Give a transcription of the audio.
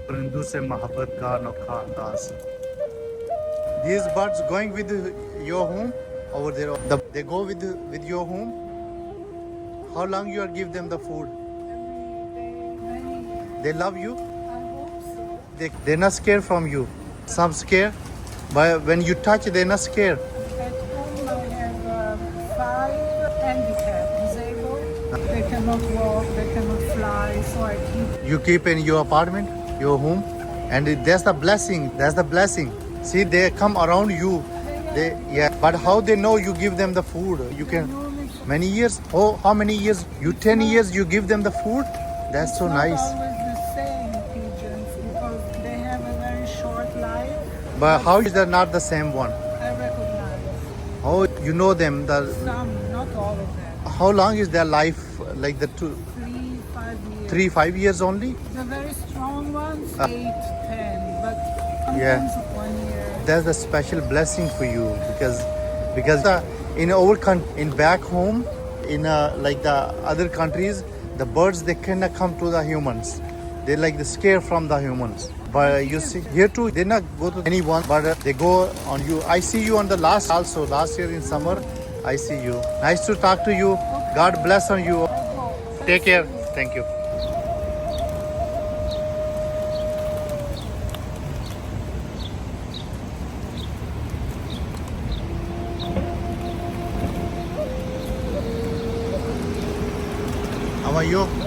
پرندوں سے محبت کا انوکھا انداز. These birds going with your home over there. They go with your home. How long you are give them the food? They love you. They're not scared from you. Some scared, but when you touch, they're not scared. At home I have 5 handicapped, disabled. They cannot walk, they cannot fly, so I keep. You keep in your apartment, your home, and that's the blessing. That's the blessing. See, they come around you. But how they know you give them the food? You can. Many years. Oh, how many years? You 10 years. You give them the food. That's so nice. It's not always the same pigeons because they have a very short life. But how is that not the same one? I recognize Oh, you know them. some, not all of them. How long is their life? Like the 3, 5 years. 3, 5 years only? The very strong ones, 8, 10, but sometimes 1 year. That's a special blessing for you because in our in back home in like the other countries, the birds they cannot come to the humans. They like the scare from the humans. But you see here too, they not go to anyone, but they go on you. I see you on the last year in summer. I see you. Nice to talk to you. God bless on you. Take care. Thank you. How are you?